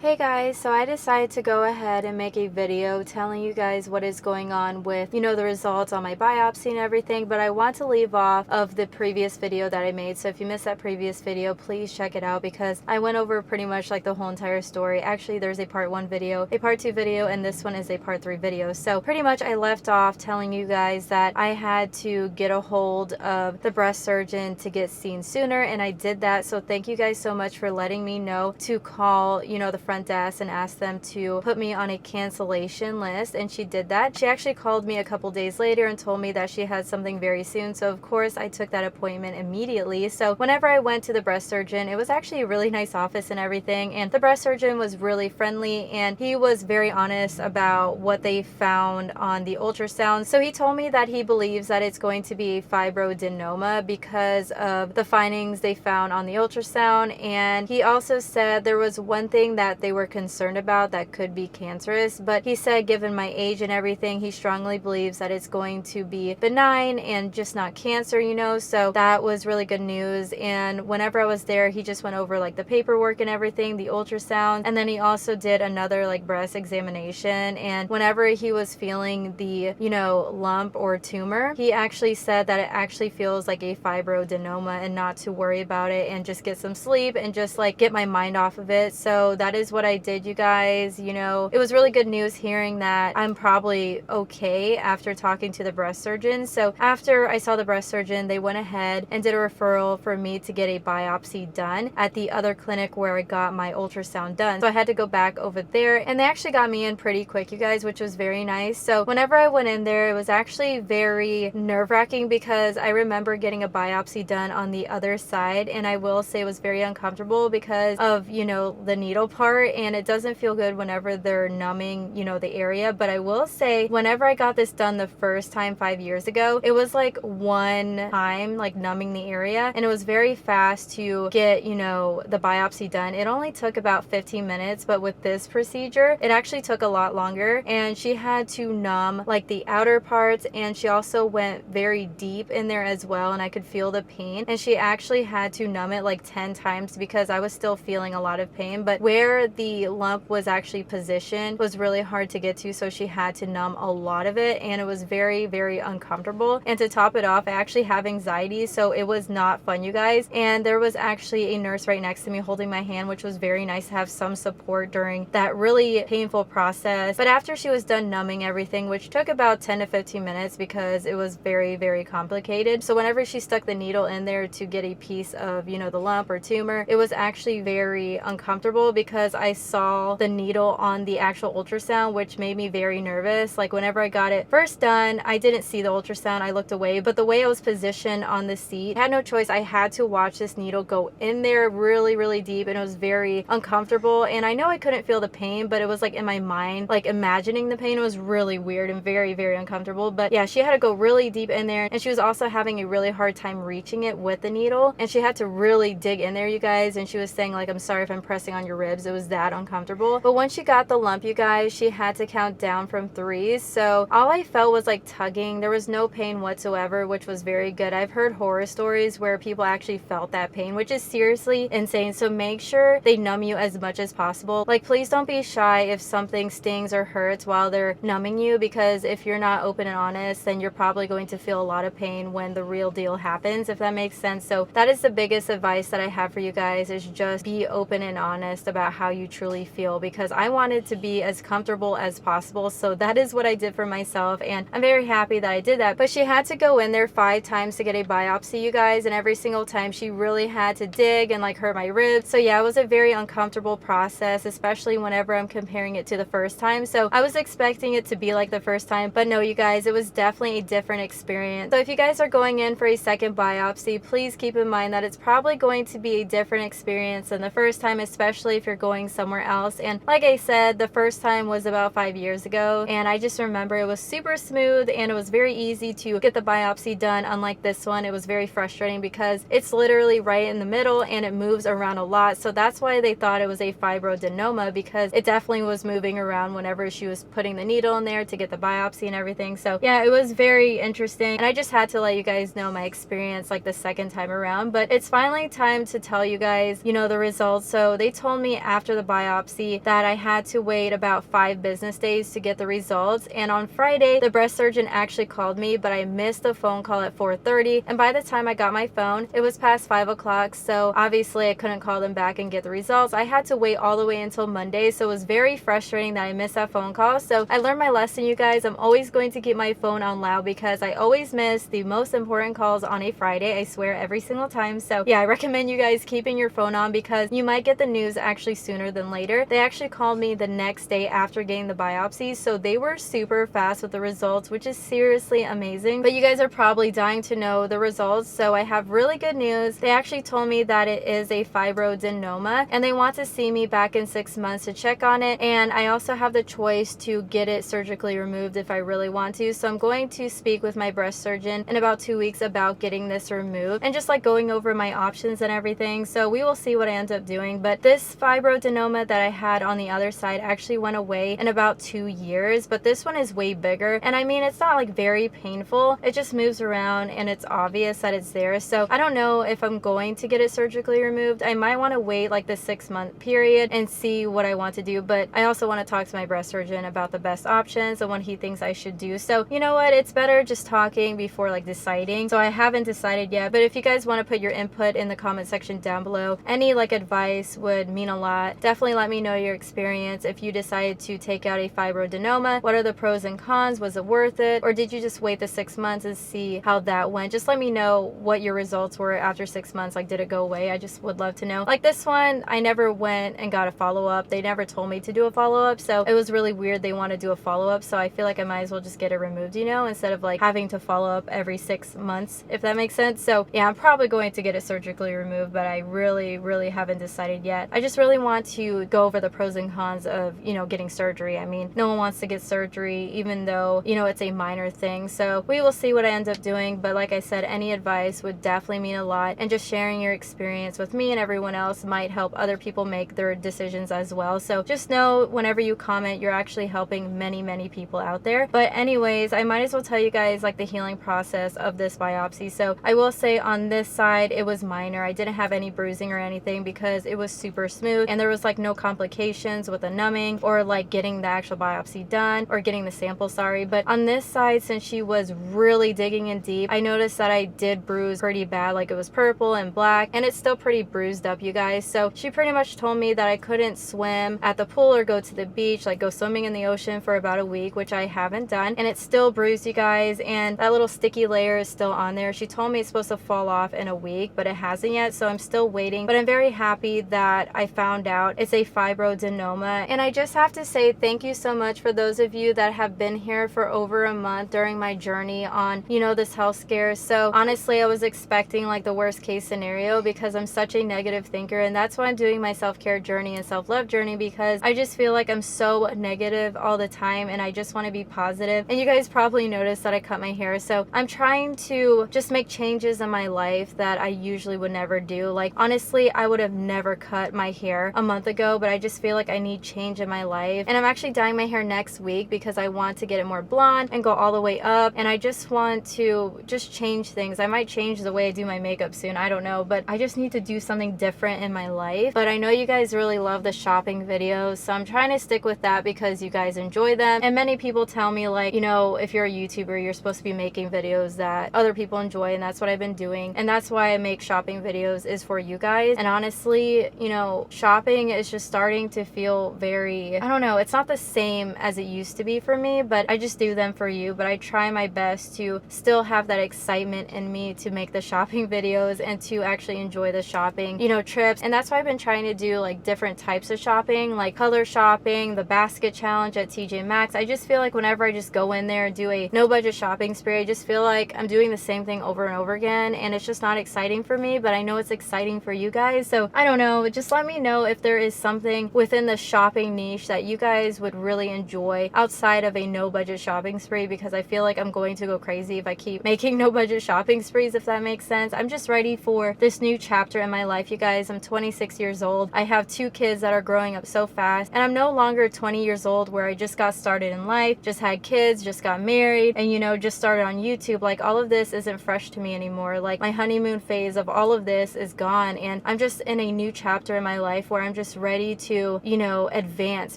Hey guys, so I decided to go ahead and make a video telling you guys what is going on with, the results on my biopsy and everything, but I want to leave off of the previous video that I made. So if you missed that previous video, please check it out because I went over pretty much like the whole entire story. Actually, there's a part 1 video, a part 2 video, and this one is a part 3 video. So pretty much I left off telling you guys that I had to get a hold of the breast surgeon to get seen sooner, and I did that. So thank you guys so much for letting me know to call, the front desk and asked them to put me on a cancellation list, and she did that. She actually called me a couple days later and told me that she had something very soon, so of course I took that appointment immediately. So whenever I went to the breast surgeon, it was actually a really nice office and everything, and the breast surgeon was really friendly and he was very honest about what they found on the ultrasound. So he told me that he believes that it's going to be a fibroadenoma because of the findings they found on the ultrasound, and he also said there was one thing that they were concerned about that could be cancerous, but he said given my age and everything, he strongly believes that it's going to be benign and just not cancer, so that was really good news. And whenever I was there, he just went over like the paperwork and everything, the ultrasound, and then he also did another like breast examination. And whenever he was feeling the lump or tumor, he actually said that it actually feels like a fibroadenoma and not to worry about it and just get some sleep and just like get my mind off of it. So that is what I did, you guys. It was really good news hearing that I'm probably okay after talking to the breast surgeon. So after I saw the breast surgeon, they went ahead and did a referral for me to get a biopsy done at the other clinic where I got my ultrasound done. So I had to go back over there, and they actually got me in pretty quick, you guys, which was very nice. So whenever I went in there, it was actually very nerve-wracking because I remember getting a biopsy done on the other side, and I will say it was very uncomfortable because of the needle part, and it doesn't feel good whenever they're numbing the area. But I will say whenever I got this done the first time 5 years ago, it was like one time like numbing the area, and it was very fast to get the biopsy done. It only took about 15 minutes, but with this procedure it actually took a lot longer, and she had to numb like the outer parts, and she also went very deep in there as well, and I could feel the pain, and she actually had to numb it like 10 times because I was still feeling a lot of pain. But where the lump was actually positioned was really hard to get to, so she had to numb a lot of it, and it was very, very uncomfortable. And to top it off, I actually have anxiety, so it was not fun, you guys. And there was actually a nurse right next to me holding my hand, which was very nice to have some support during that really painful process. But after she was done numbing everything, which took about 10 to 15 minutes because it was very, very complicated, so whenever she stuck the needle in there to get a piece of the lump or tumor, it was actually very uncomfortable because I saw the needle on the actual ultrasound, which made me very nervous. Like whenever I got it first done, I didn't see the ultrasound, I looked away, but the way I was positioned on the seat, I had no choice. I had to watch this needle go in there really, really deep, and it was very uncomfortable. And I know I couldn't feel the pain, but it was like in my mind, like imagining the pain. It was really weird and very, very uncomfortable. But yeah, she had to go really deep in there, and she was also having a really hard time reaching it with the needle, and she had to really dig in there, you guys. And she was saying like, I'm sorry if I'm pressing on your ribs. It was that uncomfortable. But once she got the lump, you guys, she had to count down from 3. So all I felt was like tugging. There was no pain whatsoever, which was very good. I've heard horror stories where people actually felt that pain, which is seriously insane. So make sure they numb you as much as possible. Like, please don't be shy if something stings or hurts while they're numbing you, because if you're not open and honest, then you're probably going to feel a lot of pain when the real deal happens, if that makes sense. So that is the biggest advice that I have for you guys, is just be open and honest about how you truly feel, because I wanted to be as comfortable as possible. So that is what I did for myself, and I'm very happy that I did that. But she had to go in there 5 times to get a biopsy, you guys, and every single time she really had to dig and like hurt my ribs. So yeah, it was a very uncomfortable process, especially whenever I'm comparing it to the first time. So I was expecting it to be like the first time, but no, you guys, it was definitely a different experience. So if you guys are going in for a second biopsy, please keep in mind that it's probably going to be a different experience than the first time, especially if you're going somewhere else. And like I said, the first time was about 5 years ago, and I just remember it was super smooth and it was very easy to get the biopsy done. Unlike this one, it was very frustrating because it's literally right in the middle and it moves around a lot. So that's why they thought it was a fibroadenoma, because it definitely was moving around whenever she was putting the needle in there to get the biopsy and everything. So yeah, it was very interesting, and I just had to let you guys know my experience like the second time around. But it's finally time to tell you guys, the results. So they told me after after the biopsy that I had to wait about 5 business days to get the results. And on Friday, the breast surgeon actually called me, but I missed the phone call at 4:30. And by the time I got my phone, it was past 5 o'clock. So obviously I couldn't call them back and get the results. I had to wait all the way until Monday. So it was very frustrating that I missed that phone call. So I learned my lesson, you guys. I'm always going to keep my phone on loud because I always miss the most important calls on a Friday. I swear, every single time. So yeah, I recommend you guys keeping your phone on because you might get the news actually sooner than later. They actually called me the next day after getting the biopsy. So they were super fast with the results, which is seriously amazing. But you guys are probably dying to know the results. So I have really good news. They actually told me that it is a fibroadenoma and they want to see me back in 6 months to check on it. And I also have the choice to get it surgically removed if I really want to. So I'm going to speak with my breast surgeon in about 2 weeks about getting this removed and just like going over my options and everything. So we will see what I end up doing. But this fibroadenoma that I had on the other side actually went away in about 2 years. But this one is way bigger. And I mean, it's not like very painful. It just moves around and it's obvious that it's there. So I don't know if I'm going to get it surgically removed. I might want to wait like the 6-month period and see what I want to do. But I also want to talk to my breast surgeon about the best options and what he thinks I should do. So you know what? It's better just talking before like deciding. So I haven't decided yet. But if you guys want to put your input in the comment section down below, any like advice would mean a lot. Definitely let me know your experience. If you decided to take out a fibroadenoma, what are the pros and cons? Was it worth it? Or did you just wait the 6 months and see how that went? Just let me know what your results were after 6 months. Like, did it go away? I just would love to know. Like this one, I never went and got a follow-up. They never told me to do a follow-up. So it was really weird they want to do a follow-up. So I feel like I might as well just get it removed, you know, instead of like having to follow up every 6 months, if that makes sense. So yeah, I'm probably going to get it surgically removed, but I really haven't decided yet. I just really want to go over the pros and cons of, you know, getting surgery. I mean, no one wants to get surgery, even though, you know, it's a minor thing. So we will see what I end up doing. But like I said, any advice would definitely mean a lot. And just sharing your experience with me and everyone else might help other people make their decisions as well. So just know whenever you comment, you're actually helping many people out there. But anyways, I might as well tell you guys like the healing process of this biopsy. So I will say on this side, it was minor. I didn't have any bruising or anything because it was super smooth and there was like no complications with the numbing or like getting the actual biopsy done or getting the sample, sorry. But on this side, since she was really digging in deep, I noticed that I did bruise pretty bad. Like it was purple and black and it's still pretty bruised up, you guys. So she pretty much told me that I couldn't swim at the pool or go to the beach, like go swimming in the ocean for about a week, which I haven't done. And it's still bruised, you guys, and that little sticky layer is still on there. She told me it's supposed to fall off in a week, but it hasn't yet. So I'm still waiting, but I'm very happy that I found out it's a fibroadenoma. And I just have to say thank you so much for those of you that have been here for over a month during my journey on, you know, this health scare. So honestly, I was expecting like the worst case scenario because I'm such a negative thinker, and that's why I'm doing my self-care journey and self-love journey, because I just feel like I'm so negative all the time and I just want to be positive. And you guys probably noticed that I cut my hair, so I'm trying to just make changes in my life that I usually would never do. Like honestly, I would have never cut my hair a month ago, but I just feel like I need change in my life. And I'm actually dyeing my hair next week because I want to get it more blonde and go all the way up, and I just want to just change things. I might change the way I do my makeup soon, I don't know, but I just need to do something different in my life. But I know you guys really love the shopping videos, so I'm trying to stick with that because you guys enjoy them. And many people tell me like, you know, if you're a YouTuber, you're supposed to be making videos that other people enjoy, and that's what I've been doing. And that's why I make shopping videos, is for you guys. And honestly, you know, shopping is just starting to feel very, I don't know, it's not the same as it used to be for me, but I just do them for you. But I try my best to still have that excitement in me to make the shopping videos and to actually enjoy the shopping, you know, trips. And that's why I've been trying to do like different types of shopping, like color shopping, the basket challenge at TJ Maxx. I just feel like whenever I just go in there and do a no budget shopping spree, I just feel like I'm doing the same thing over and over again, and it's just not exciting for me. But I know it's exciting for you guys, so I don't know, just let me know if there is something within the shopping niche that you guys would really enjoy outside of a no budget shopping spree, because I feel like I'm going to go crazy if I keep making no budget shopping sprees, if that makes sense. I'm just ready for this new chapter in my life, you guys. I'm 26 years old. I have 2 kids that are growing up so fast, and I'm no longer 20 years old where I just got started in life, just had kids, just got married, and you know, just started on YouTube. Like all of this isn't fresh to me anymore. Like my honeymoon phase of all of this is gone, and I'm just in a new chapter in my life where I'm just ready to, you know, advance,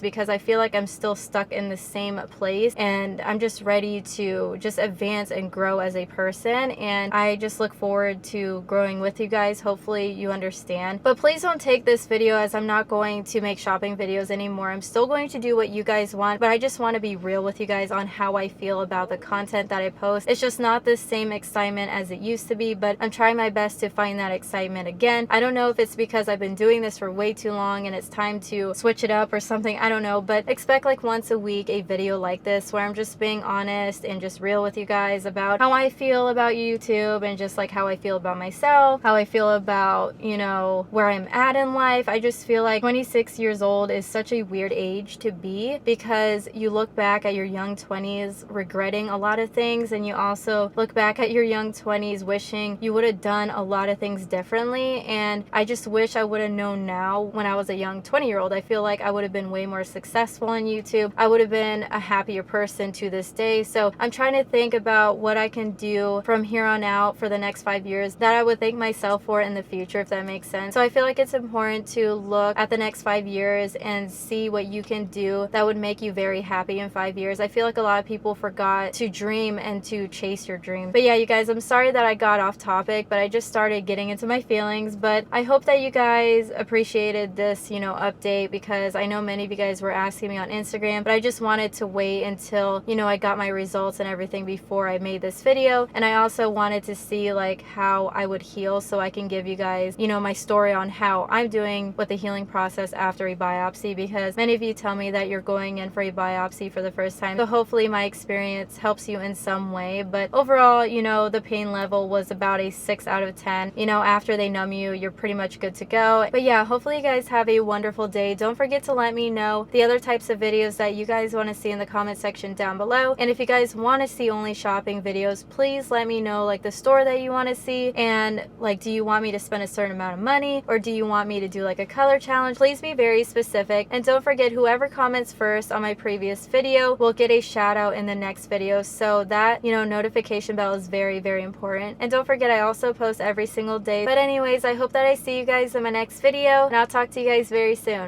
because I feel like I'm still stuck in the same place, and I'm just ready to just advance and grow as a person. And I just look forward to growing with you guys. Hopefully you understand. But please don't take this video as I'm not going to make shopping videos anymore. I'm still going to do what you guys want, but I just want to be real with you guys on how I feel about the content that I post. It's just not the same excitement as it used to be, but I'm trying my best to find that excitement again. I don't know if it's because I've been doing this for way too long and it's time to switch it up or something. I don't know, but expect like once a week a video like this where I'm just being honest and just real with you guys about how I feel about YouTube, and just like how I feel about myself, how I feel about, you know, where I'm at in life. I just feel like 26 years old is such a weird age to be, because you look back at your young 20s regretting a lot of things, and you also look back at your young 20s wishing you would have done a lot of things differently. And I just wish I would have known now when I was a young 20-year-old. I feel like I would have been way more successful on YouTube. I would have been a happier person to this day. So I'm trying to think about what I can do from here on out for the next 5 years that I would thank myself for in the future, if that makes sense. So I feel like it's important to look at the next 5 years and see what you can do that would make you very happy in 5 years. I feel like a lot of people forgot to dream and to chase your dream. But yeah, you guys, I'm sorry that I got off topic, but I just started getting into my feelings. But I hope that you guys appreciated this, you know, update, because I know many of you guys were asking me on Instagram, but I just wanted to wait until, you know, I got my results and everything before I made this video. And I also wanted to see like how I would heal, so I can give you guys, you know, my story on how I'm doing with the healing process after a biopsy, because many of you tell me that you're going in for a biopsy for the first time. So hopefully my experience helps you in some way. But overall, you know, the pain level was about a 6 out of 10. You know, after they numb you, you're pretty much good to go. But yeah, hopefully you guys have a wonderful day. Don't forget to let me know the other types of videos that you guys want to see in the comment section down below. And if you guys want to see only shopping videos, please let me know like the store that you want to see, and like, do you want me to spend a certain amount of money, or do you want me to do like a color challenge? Please be very specific. And don't forget, whoever comments first on my previous video will get a shout out in the next video. So that, you know, notification bell is very, very important. And don't forget, I also post every single day. But anyways, I hope that I see you guys in my next video, and I'll talk to you guys very soon.